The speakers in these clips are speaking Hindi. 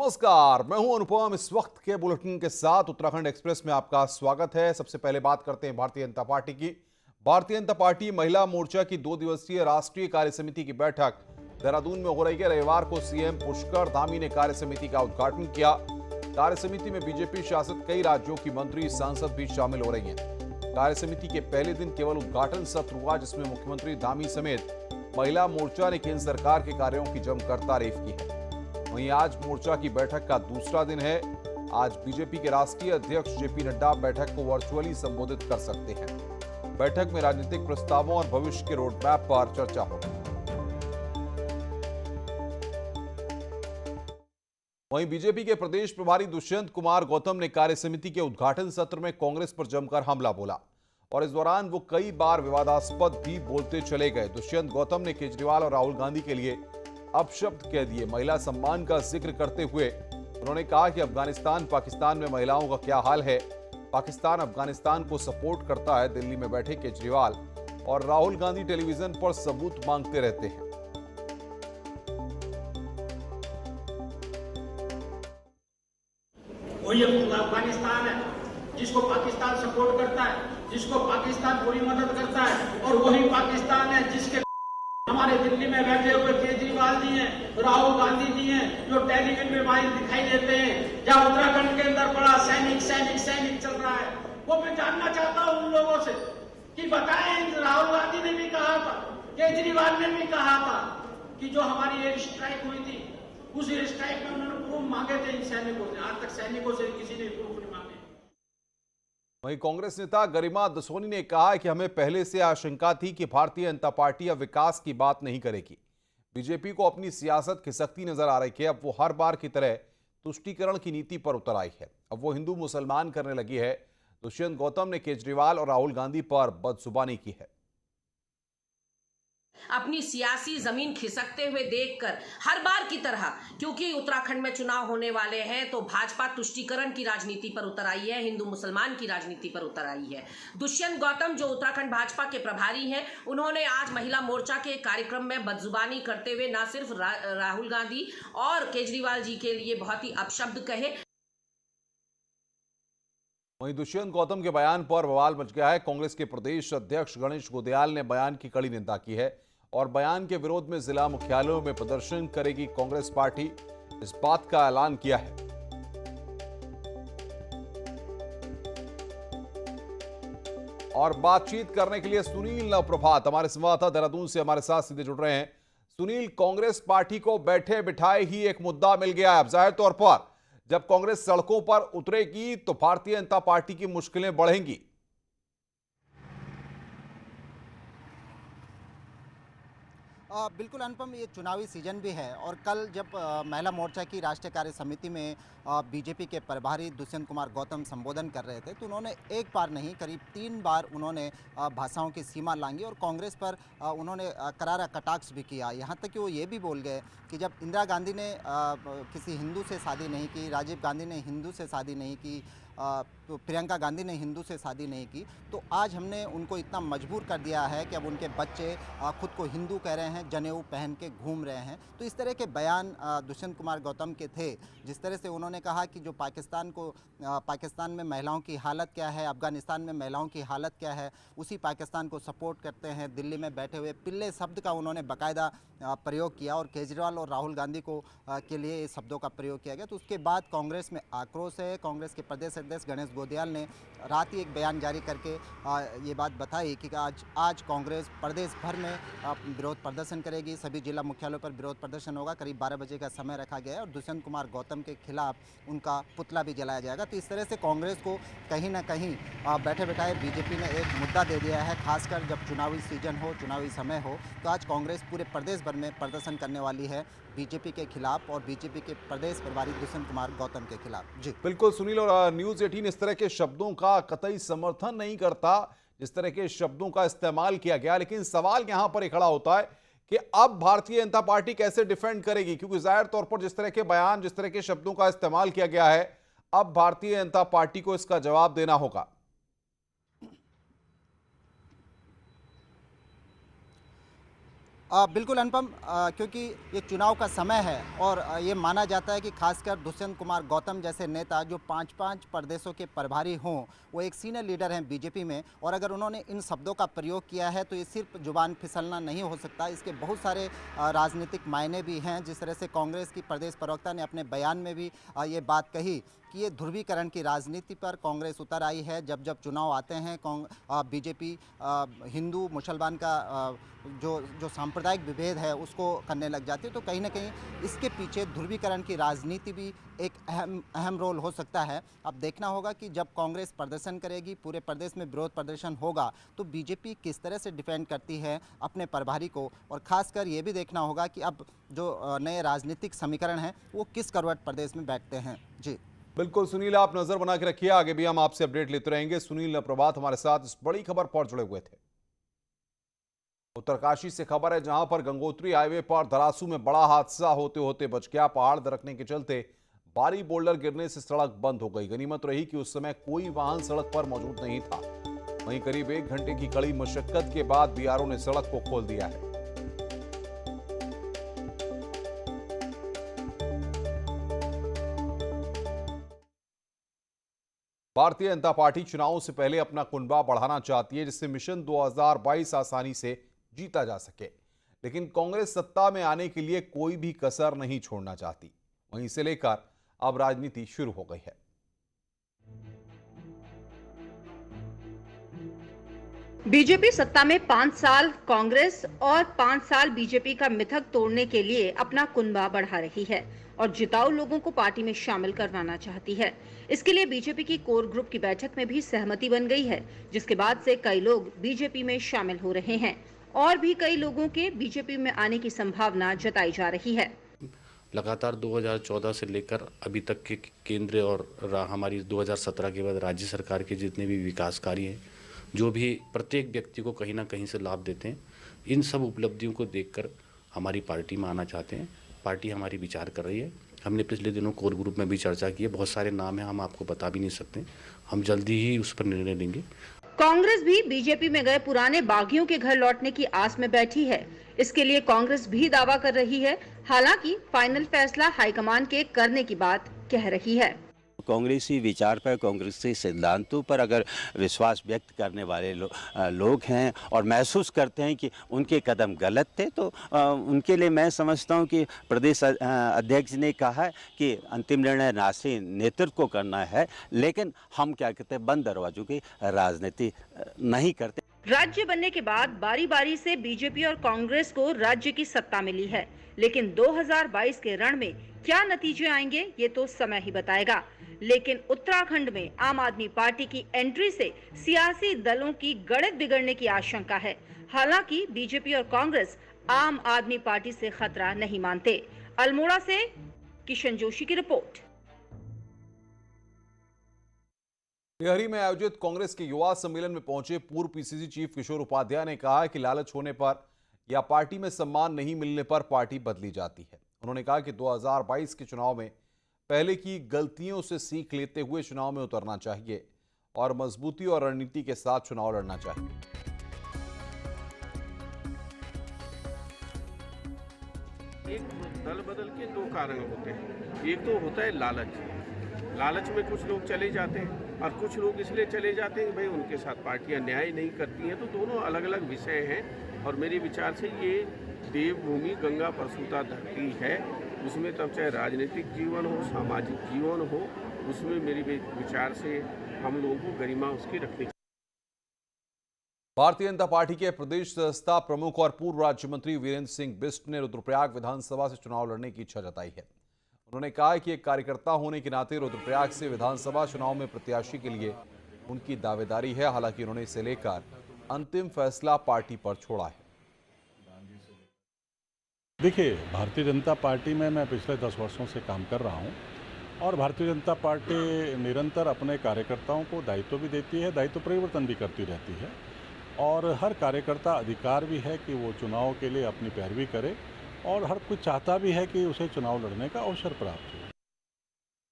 नमस्कार, मैं हूं अनुपम। इस वक्त के बुलेटिन के साथ उत्तराखंड एक्सप्रेस में आपका स्वागत है। सबसे पहले बात करते हैं भारतीय जनता पार्टी की। भारतीय जनता पार्टी महिला मोर्चा की 2 दिवसीय राष्ट्रीय कार्य समिति की बैठक देहरादून में हो रही है। रविवार को सीएम पुष्कर धामी ने कार्य समिति का उद्घाटन किया। कार्य समिति में बीजेपी शासित कई राज्यों की मंत्री, सांसद भी शामिल हो रही हैं। कार्य समिति के पहले दिन केवल उद्घाटन सत्र हुआ, जिसमें मुख्यमंत्री धामी समेत महिला मोर्चा ने केंद्र सरकार के कार्यों की जमकर तारीफ की है। वहीं आज मोर्चा की बैठक का दूसरा दिन है। आज बीजेपी के राष्ट्रीय अध्यक्ष जेपी नड्डा बैठक को वर्चुअली संबोधित कर सकते हैं। बैठक में राजनीतिक प्रस्तावों और भविष्य के रोड मैप पर चर्चा होगी। वहीं बीजेपी के प्रदेश प्रभारी दुष्यंत कुमार गौतम ने कार्य समिति के उद्घाटन सत्र में कांग्रेस पर जमकर हमला बोला और इस दौरान वो कई बार विवादास्पद भी बोलते चले गए। दुष्यंत गौतम ने केजरीवाल और राहुल गांधी के लिए अपशब्द कह दिए। महिला सम्मान का जिक्र करते हुए उन्होंने कहा कि अफगानिस्तान पाकिस्तान में महिलाओं का क्या हाल है। पाकिस्तान अफगानिस्तान को सपोर्ट करता है। दिल्ली में बैठे केजरीवाल और राहुल गांधी टेलीविजन पर सबूत मांगते रहते हैं। वही अफगानिस्तान है जिसको पाकिस्तान सपोर्ट करता है, जिसको पाकिस्तान पूरी मदद करता है, और वही पाकिस्तान है जिसके हमारे दिल्ली में बैठे हुए केजरीवाल जी हैं, राहुल गांधी जी हैं, जो टेलीविजन में वाइज दिखाई देते हैं, जहां उत्तराखंड के अंदर बड़ा सैनिक सैनिक सैनिक चल रहा है। वो मैं जानना चाहता हूं उन लोगों से कि बताएं, राहुल गांधी ने भी कहा था, केजरीवाल ने भी कहा था कि जो हमारी एयर स्ट्राइक हुई थी, उस एयर स्ट्राइक में उन्होंने प्रूफ मांगे थे इन सैनिकों से। आज तक सैनिकों से किसी ने प्रूफ नहीं मांगे। वहीं कांग्रेस नेता गरिमा दसोनी ने कहा कि हमें पहले से आशंका थी कि भारतीय जनता पार्टी अब विकास की बात नहीं करेगी। बीजेपी को अपनी सियासत खिसकती नजर आ रही है। अब वो हर बार की तरह तुष्टीकरण की नीति पर उतर आई है। अब वो हिंदू मुसलमान करने लगी है। दुष्यंत गौतम ने केजरीवाल और राहुल गांधी पर बदजुबानी की है। अपनी सियासी जमीन खिसकते हुए देखकर हर बार की तरह, क्योंकि उत्तराखंड में चुनाव होने वाले हैं, तो भाजपा तुष्टीकरण की राजनीति पर उतर आई है, हिंदू मुसलमान की राजनीति पर उतर आई है। दुष्यंत गौतम जो उत्तराखंड भाजपा के प्रभारी हैं, उन्होंने आज महिला मोर्चा के कार्यक्रम में बदजुबानी करते हुए न सिर्फ राहुल गांधी और केजरीवाल जी के लिए बहुत ही अपशब्द कहे। वहीं दुष्यंत गौतम के बयान पर बवाल मच गया है। कांग्रेस के प्रदेश अध्यक्ष गणेश गोदयाल ने बयान की कड़ी निंदा की है और बयान के विरोध में जिला मुख्यालयों में प्रदर्शन करेगी कांग्रेस पार्टी, इस बात का ऐलान किया है। और बातचीत करने के लिए सुनील नवप्रभात हमारे संवाददाता देहरादून से हमारे साथ सीधे जुड़ रहे हैं। सुनील, कांग्रेस पार्टी को बैठे बिठाए ही एक मुद्दा मिल गया है। अब जाहिर तौर पर जब कांग्रेस सड़कों पर उतरेगी तो भारतीय जनता पार्टी की मुश्किलें बढ़ेंगी। बिल्कुल अनुपम, ये चुनावी सीजन भी है और कल जब महिला मोर्चा की राष्ट्रीय कार्य समिति में बीजेपी के प्रभारी दुष्यंत कुमार गौतम संबोधन कर रहे थे, तो उन्होंने एक बार नहीं करीब 3 बार उन्होंने भाषाओं की सीमा लांघी और कांग्रेस पर उन्होंने करारा कटाक्ष भी किया। यहाँ तक कि वो ये भी बोल गए कि जब इंदिरा गांधी ने किसी हिंदू से शादी नहीं की, राजीव गांधी ने हिंदू से शादी नहीं की, तो प्रियंका गांधी ने हिंदू से शादी नहीं की, तो आज हमने उनको इतना मजबूर कर दिया है कि अब उनके बच्चे खुद को हिंदू कह रहे हैं, जनेऊ पहन के घूम रहे हैं। तो इस तरह के बयान दुष्यंत कुमार गौतम के थे। जिस तरह से उन्होंने कहा कि जो पाकिस्तान में महिलाओं की हालत क्या है, अफगानिस्तान में महिलाओं की हालत क्या है, उसी पाकिस्तान को सपोर्ट करते हैं। दिल्ली में बैठे हुए पिल्ले शब्द का उन्होंने बाकायदा प्रयोग किया और केजरीवाल और राहुल गांधी को के लिए इस शब्दों का प्रयोग किया गया। तो उसके बाद कांग्रेस में आक्रोश है। कांग्रेस के प्रदेश अध्यक्ष गणेश गोदयाल ने रात ही एक बयान जारी करके ये बात बताई कि आज कांग्रेस प्रदेश भर में विरोध प्रदर्शन करेगी। सभी जिला मुख्यालयों पर विरोध प्रदर्शन होगा। करीब 12 बजे का समय रखा गया है और दुष्यंत कुमार गौतम के खिलाफ उनका पुतला भी जलाया जाएगा। तो इस तरह से कांग्रेस को कहीं ना कहीं बैठे बैठाए बीजेपी ने एक मुद्दा दे दिया है। खासकर जब चुनावी सीजन हो, चुनावी समय हो, तो आज कांग्रेस पूरे प्रदेश भर में प्रदर्शन करने वाली है बीजेपी के खिलाफ और बीजेपी के प्रदेश प्रभारी दुष्यंत कुमार गौतम के खिलाफ। जी बिल्कुल सुनील, और न्यूज़ 18 इस तरह के शब्दों का कतई समर्थन नहीं करता जिस तरह के शब्दों का इस्तेमाल किया गया, लेकिन सवाल यहां पर खड़ा होता है कि अब भारतीय जनता पार्टी कैसे डिफेंड करेगी, क्योंकि जाहिर तौर पर जिस तरह के बयान, जिस तरह के शब्दों का इस्तेमाल किया गया है, अब भारतीय जनता पार्टी को इसका जवाब देना होगा। बिल्कुल अनुपम, क्योंकि ये चुनाव का समय है और ये माना जाता है कि खासकर दुष्यंत कुमार गौतम जैसे नेता जो 5-5 प्रदेशों के प्रभारी हों, वो एक सीनियर लीडर हैं बीजेपी में, और अगर उन्होंने इन शब्दों का प्रयोग किया है तो ये सिर्फ जुबान फिसलना नहीं हो सकता, इसके बहुत सारे राजनीतिक मायने भी हैं। जिस तरह से कांग्रेस की प्रदेश प्रवक्ता ने अपने बयान में भी ये बात कही कि ये ध्रुवीकरण की राजनीति पर कांग्रेस उतर आई है। जब जब चुनाव आते हैं बीजेपी हिंदू मुसलमान का जो सांप्रदायिक विभेद है उसको करने लग जाती है। तो कहीं ना कहीं इसके पीछे ध्रुवीकरण की राजनीति भी एक अहम रोल हो सकता है। अब देखना होगा कि जब कांग्रेस प्रदर्शन करेगी, पूरे प्रदेश में विरोध प्रदर्शन होगा, तो बीजेपी किस तरह से डिफेंड करती है अपने प्रभारी को, और खासकर ये भी देखना होगा कि अब जो नए राजनीतिक समीकरण हैं वो किस करवट प्रदेश में बैठते हैं। जी बिल्कुल सुनील, आप नजर बना के रखिए, आगे भी हम आपसे अपडेट लेते रहेंगे। सुनील प्रभात हमारे साथ इस बड़ी खबर पर जुड़े हुए थे। उत्तरकाशी से खबर है, जहां पर गंगोत्री हाईवे पर धरासू में बड़ा हादसा होते होते बच गया। पहाड़ दरकने के चलते भारी बोल्डर गिरने से सड़क बंद हो गई। गनीमत रही कि उस समय कोई वाहन सड़क पर मौजूद नहीं था। वहीं करीब 1 घंटे की कड़ी मशक्कत के बाद बीआरओ ने सड़क को खोल दिया है। भारतीय जनता पार्टी चुनावों से पहले अपना कुनबा बढ़ाना चाहती है, जिससे मिशन 2022 आसानी से जीता जा सके। लेकिन कांग्रेस सत्ता में आने के लिए कोई भी कसर नहीं छोड़ना चाहती। वहीं से लेकर अब राजनीति शुरू हो गई है। बीजेपी सत्ता में 5 साल, कांग्रेस और 5 साल बीजेपी का मिथक तोड़ने के लिए अपना कुनबा बढ़ा रही है और जिताऊ लोगों को पार्टी में शामिल करवाना चाहती है। इसके लिए बीजेपी की कोर ग्रुप की बैठक में भी सहमति बन गई है, जिसके बाद से कई लोग बीजेपी में शामिल हो रहे हैं और भी कई लोगों के बीजेपी में आने की संभावना जताई जा रही है। लगातार 2014 से लेकर अभी तक के केंद्र और हमारी 2017 के बाद राज्य सरकार के जितने भी विकास कार्य हैं, जो भी प्रत्येक व्यक्ति को कहीं ना कहीं से लाभ देते हैं, इन सब उपलब्धियों को देखकर हमारी पार्टी में आना चाहते हैं। पार्टी हमारी विचार कर रही है। हमने पिछले दिनों कोर ग्रुप में भी चर्चा की है। बहुत सारे नाम हैं, हम आपको बता भी नहीं सकते। हम जल्दी ही उस पर निर्णय लेंगे। कांग्रेस भी बीजेपी में गए पुराने बागियों के घर लौटने की आस में बैठी है। इसके लिए कांग्रेस भी दावा कर रही है, हालांकि फाइनल फैसला हाईकमान के करने की बात कह रही है। कांग्रेसी विचार पर, कांग्रेसी सिद्धांतों पर अगर विश्वास व्यक्त करने वाले लोग हैं और महसूस करते हैं कि उनके कदम गलत थे, तो उनके लिए मैं समझता हूं कि प्रदेश अध्यक्ष ने कहा है कि अंतिम निर्णय राष्ट्रीय नेतृत्व को करना है, लेकिन हम क्या कहते हैं, बंद दरवाजों की राजनीति नहीं करते। राज्य बनने के बाद बारी बारी से बीजेपी और कांग्रेस को राज्य की सत्ता मिली है, लेकिन 2022 के रण में क्या नतीजे आएंगे ये तो समय ही बताएगा। लेकिन उत्तराखंड में आम आदमी पार्टी की एंट्री से सियासी दलों की गणित बिगड़ने की आशंका है। हालांकि बीजेपी और कांग्रेस आम आदमी पार्टी से खतरा नहीं मानते। अल्मोड़ा से किशन जोशी की रिपोर्ट। टिहरी में आयोजित कांग्रेस के युवा सम्मेलन में पहुंचे पूर्व पीसीसी चीफ किशोर उपाध्याय ने कहा कि लालच होने पर या पार्टी में सम्मान नहीं मिलने पर पार्टी बदली जाती है। उन्होंने कहा कि 2022 के चुनाव में पहले की गलतियों से सीख लेते हुए चुनाव में उतरना चाहिए और मजबूती और रणनीति के साथ चुनाव लड़ना चाहिए। एक दल बदल के 2 कारण होते हैं। एक तो होता है लालच में कुछ लोग चले जाते हैं और कुछ लोग इसलिए चले जाते हैं कि भाई उनके साथ पार्टियां न्याय नहीं करती हैं। तो दोनों अलग अलग विषय हैं और मेरे विचार से ये देवभूमि गंगा प्रसूता धरती है, उसमें तब चाहे राजनीतिक जीवन हो, सामाजिक जीवन हो, उसमें मेरी विचार से हम लोगों को गरिमा उसकी रखनी चाहिए। भारतीय जनता पार्टी के प्रदेश सदस्यता प्रमुख और पूर्व राज्य मंत्री वीरेंद्र सिंह बिष्ट ने रुद्रप्रयाग विधानसभा से चुनाव लड़ने की इच्छा जताई है। उन्होंने कहा कि एक कार्यकर्ता होने के नाते रुद्रप्रयाग से विधानसभा चुनाव में प्रत्याशी के लिए उनकी दावेदारी है। हालांकि उन्होंने इसे लेकर अंतिम फैसला पार्टी पर छोड़ा है। देखिए, भारतीय जनता पार्टी में मैं पिछले 10 वर्षों से काम कर रहा हूं और भारतीय जनता पार्टी निरंतर अपने कार्यकर्ताओं को दायित्व भी देती है, दायित्व परिवर्तन भी करती रहती है और हर कार्यकर्ता अधिकार भी है कि वो चुनाव के लिए अपनी पैरवी करे और हर कोई चाहता भी है कि उसे चुनाव लड़ने का अवसर प्राप्त हो।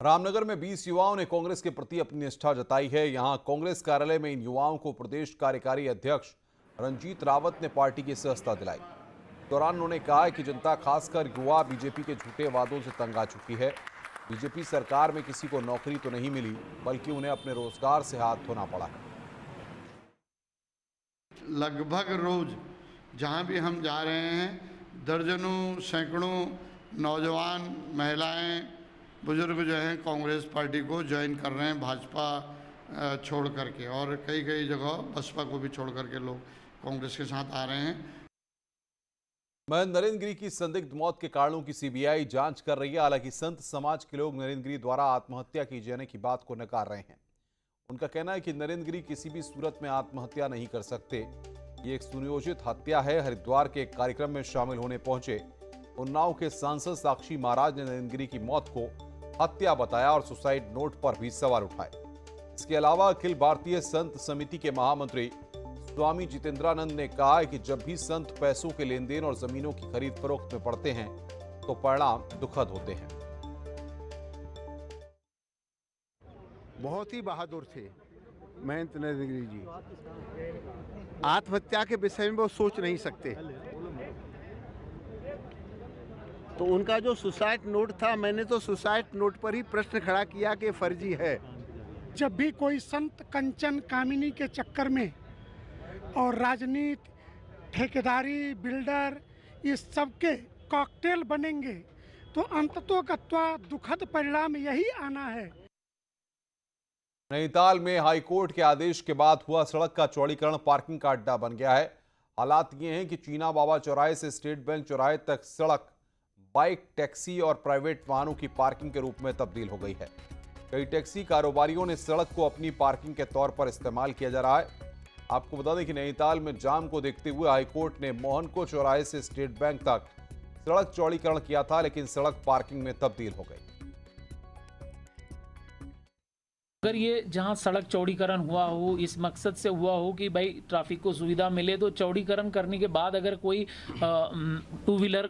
रामनगर में 20 युवाओं ने कांग्रेस के प्रति अपनी निष्ठा जताई है। यहां कांग्रेस कार्यालय में इन युवाओं को प्रदेश कार्यकारी अध्यक्ष रंजीत रावत ने पार्टी की सदस्यता दिलाई। दौरान उन्होंने कहा है कि जनता खासकर युवा बीजेपी के झूठे वादों से तंग आ चुकी है। बीजेपी सरकार में किसी को नौकरी तो नहीं मिली, बल्कि उन्हें अपने रोजगार से हाथ धोना पड़ा है। लगभग रोज जहां भी हम जा रहे हैं, दर्जनों सैकड़ों नौजवान, महिलाएं, बुजुर्ग जो हैं कांग्रेस पार्टी को ज्वाइन कर रहे हैं, भाजपा छोड़ करके, और कई कई जगह बसपा को भी छोड़ करके लोग कांग्रेस के साथ आ रहे हैं। महंत नरेंद्र गिरी की संदिग्ध मौत के कारणों की सीबीआई जांच कर रही है। हालांकि संत समाज के लोग नरेंद्र गिरी द्वारा आत्महत्या की जाने की बात को नकार रहे हैं। उनका कहना है कि नरेंद्र गिरी किसी भी सूरत में आत्महत्या नहीं कर सकते। ये एक सुनियोजित हत्या है। हरिद्वार के एक कार्यक्रम में शामिल होने पहुंचे उन्नाव के सांसद साक्षी महाराज ने नरेंद्र गिरी की मौत को हत्या बताया और सुसाइड नोट पर भी सवाल उठाए। इसके अलावा अखिल भारतीय संत समिति के महामंत्री स्वामी जितेंद्रानंद ने कहा है कि जब भी संत पैसों के लेन देन और जमीनों की खरीद फरोख्त में पड़ते हैं तो परिणाम दुखद होते हैं। बहुत ही बहादुर थे महंत नरेंद्र गिरी जी। आत्महत्या के विषय में वो सोच नहीं सकते। तो उनका जो सुसाइड नोट था, मैंने तो सुसाइड नोट पर ही प्रश्न खड़ा किया कि फर्जी है। जब भी कोई संत कंचन कामिनी के चक्कर में और राजनीति, ठेकेदारी, बिल्डर, इस सब के कॉकटेल बनेंगे तो अंततोगत्वा दुखद परिणाम यही आना है। नैनीताल में हाईकोर्ट के आदेश के बाद हुआ सड़क का चौड़ीकरण पार्किंग का अड्डा बन गया है। हालात ये हैं कि चीना बाबा चौराहे से स्टेट बैंक चौराहे तक सड़क बाइक, टैक्सी और प्राइवेट वाहनों की पार्किंग के रूप में तब्दील हो गई है। कई टैक्सी कारोबारियों ने सड़क को अपनी पार्किंग के तौर पर इस्तेमाल किया जा रहा है। आपको बता दें कि नैनीताल में जाम को देखते हुए हाईकोर्ट ने मोहन को चौराहे से स्टेट बैंक तक सड़क चौड़ीकरण किया था, लेकिन सड़क पार्किंग में तब्दील हो गई। अगर ये जहां सड़क चौड़ीकरण हुआ हो, इस मकसद से हुआ हो कि भाई ट्रैफिक को सुविधा मिले, तो चौड़ीकरण करने के बाद अगर कोई टू व्हीलर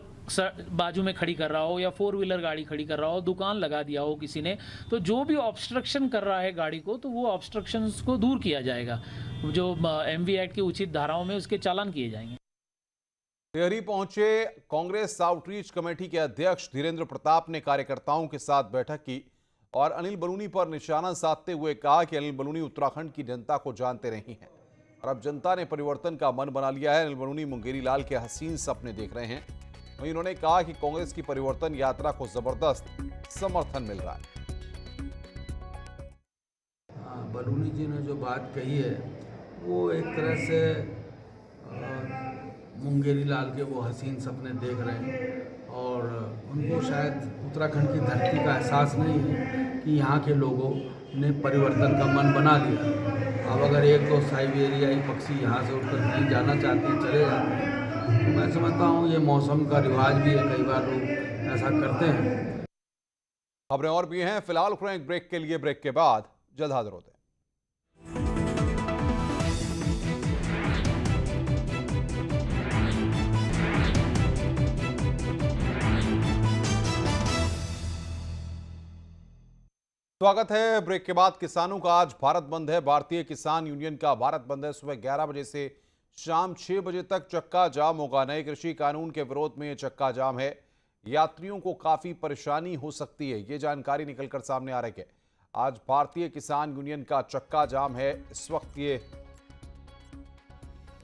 बाजू में खड़ी कर रहा हो या फोर व्हीलर गाड़ी खड़ी कर रहा हो, दुकान लगा दिया हो किसी ने, तो जो भी ऑब्स्ट्रक्शन कर रहा है गाड़ी को, तो वो ऑब्स्ट्रक्शंस को दूर किया जाएगा। जो एमवी एक्ट की उचित धाराओं में उसके चालान किए जाएंगे। टिहरी पहुंचे कांग्रेस आउटरीच कमेटी के अध्यक्ष धीरेन्द्र प्रताप ने कार्यकर्ताओं के साथ बैठक की और अनिल बलूनी पर निशाना साधते हुए कहा कि अनिल बलूनी उत्तराखंड की जनता को जानते नहीं हैं और अब जनता ने परिवर्तन का मन बना लिया है। अनिल बलूनी मुंगेरी लाल के हसीन सपने देख रहे हैं। वहीं उन्होंने कहा कि कांग्रेस की परिवर्तन यात्रा को जबरदस्त समर्थन मिल रहा है। बलूनी जी ने जो बात कही है वो एक तरह से मुंगेरी लाल के वो हसीन सपने देख रहे हैं और उनको शायद उत्तराखंड की धरती का एहसास नहीं है कि यहाँ के लोगों ने परिवर्तन का मन बना लिया। अब अगर एक दो साइबेरियाई पक्षी यहाँ से उठकर कहीं जाना चाहते हैं, चले जाते हैं, तो मैं समझता हूँ ये मौसम का रिवाज भी है, कई बार लोग ऐसा करते हैं। खबरें और भी हैं, फिलहाल रुक रहे हैं ब्रेक के लिए। ब्रेक के बाद जल्द हाजिर होते हैं। स्वागत है। ब्रेक के बाद किसानों का आज भारत बंद है। भारतीय किसान यूनियन का भारत बंद है। सुबह 11 बजे से शाम 6 बजे तक चक्का जाम होगा। नए कृषि कानून के विरोध में ये चक्का जाम है। यात्रियों को काफी परेशानी हो सकती है, ये जानकारी निकलकर सामने आ रही है। आज भारतीय किसान यूनियन का चक्का जाम है। इस वक्त ये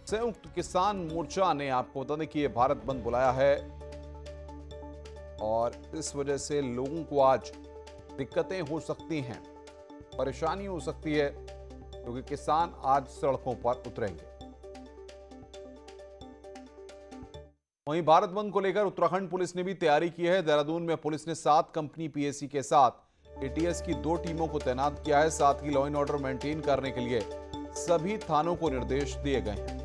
संयुक्त किसान मोर्चा ने, आपको बता दें कि ये भारत बंद बुलाया है और इस वजह से लोगों को आज दिक्कतें हो सकती हैं, परेशानी हो सकती है, क्योंकि किसान आज सड़कों पर उतरेंगे। वहीं भारत बंद को लेकर उत्तराखंड पुलिस ने भी तैयारी की है। देहरादून में पुलिस ने 7 कंपनी पीएसी के साथ एटीएस की 2 टीमों को तैनात किया है। साथ ही लॉ एंड ऑर्डर मेंटेन करने के लिए सभी थानों को निर्देश दिए गए हैं।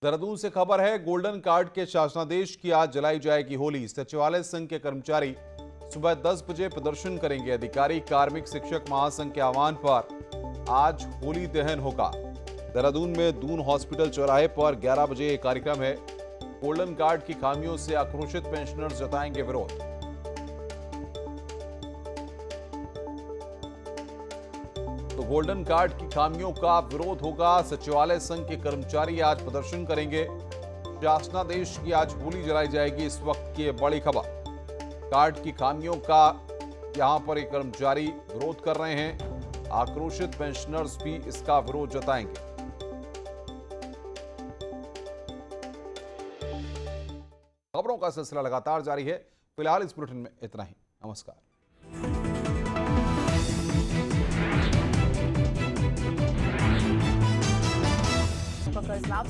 देहरादून से खबर है, गोल्डन कार्ड के शासनादेश की आज जलाई जाएगी होली। सचिवालय संघ के कर्मचारी सुबह 10 बजे प्रदर्शन करेंगे। अधिकारी कार्मिक शिक्षक महासंघ के आह्वान पर आज होली दहन होगा। देहरादून में दून हॉस्पिटल चौराहे पर 11 बजे ये कार्यक्रम है। गोल्डन कार्ड की खामियों से आक्रोशित पेंशनर्स जताएंगे विरोध। तो गोल्डन कार्ड की खामियों का विरोध होगा। सचिवालय संघ के कर्मचारी आज प्रदर्शन करेंगे। शासनादेश की आज होली जलाई जाएगी। इस वक्त की बड़ी खबर, कार्ड की खामियों का यहां पर एक कर्मचारी विरोध कर रहे हैं। आक्रोशित पेंशनर्स भी इसका विरोध जताएंगे। खबरों का सिलसिला लगातार जारी है। फिलहाल इस बुलेटिन में इतना ही। नमस्कार। सरकार